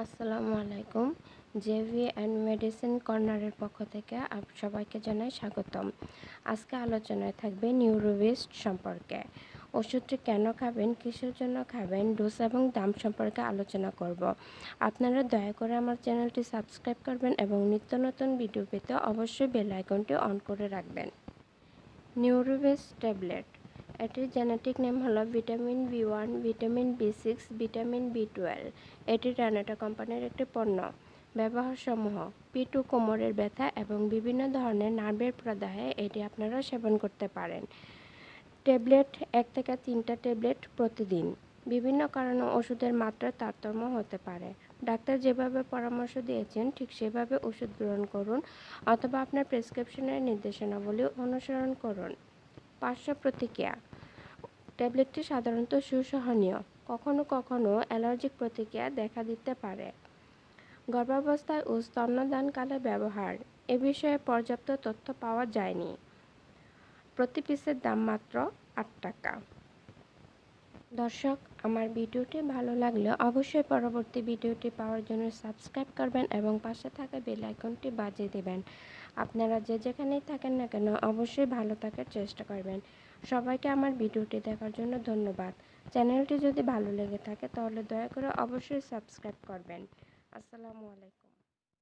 আসসালামু আলাইকুম। JV and medicine কর্নারের পক্ষ থেকে সবাইকে জানাই স্বাগতম। আজকে আলোচনায় থাকবে নিউরোবেস্ট সম্পর্কে। ওষুধটি কেন খাবেন, কিসের জন্য খাবেন, ডোজ এবং দাম সম্পর্কে আলোচনা করব। আপনারা দয়া করে আমার চ্যানেলটি সাবস্ক্রাইব করবেন এবং নিত্য নতুন ভিডিও পেতে অবশ্যই বেল আইকনটি অন করে রাখবেন। নিউরোবেস্ট ট্যাবলেট, এটির জেনেটিক নেম হলো vitamin B1, vitamin B6, vitamin B12। এটি ট্যানেটা কোম্পানির একটি পণ্য। ব্যবহারসমূহ: পিটু কোমরের ব্যথা এবং বিভিন্ন ধরনের নার্ভের প্রদাহে এটি আপনারা সেবন করতে পারেন। ট্যাবলেট 1 থেকে 3টা ট্যাবলেট প্রতিদিন। বিভিন্ন কারণে ওষুধের মাত্রার তারতম্য হতে পারে। ডাক্তার যেভাবে পরামর্শ দিয়েছেন ঠিক সেভাবে ওষুধ গ্রহণ করুন অথবা আপনার প্রেসক্রিপশনের নির্দেশনাবলী অনুসরণ করুন। পার্শ্ব প্রতিক্রিয়া: ট্যাবলেটটি সাধারণত সুসহনীয়, কখনো কখনো অ্যালার্জিক প্রতিক্রিয়া দেখা দিতে পারে। গর্ভাবস্থায় ও স্তন্যদানকালে ব্যবহার: এ বিষয়ে পর্যাপ্ত তথ্য পাওয়া যায়নি। প্রতি পিসের দাম মাত্র 8 টাকা। দর্শক, আমার ভিডিওটি ভালো লাগলে অবশ্যই পরবর্তী ভিডিওটি পাওয়ার জন্য সাবস্ক্রাইব করবেন এবং পাশে থাকা বেল আইকনটি বাজিয়ে দেবেন। আপনারা যে যেখানেই থাকেন না কেন অবশ্যই ভালো থাকার চেষ্টা করবেন। সবাইকে আমার ভিডিওটি দেখার জন্য ধন্যবাদ। চ্যানেলটি যদি ভালো লেগে থাকে তাহলে দয়া করে অবশ্যই সাবস্ক্রাইব করবেন। আসসালামু আলাইকুম।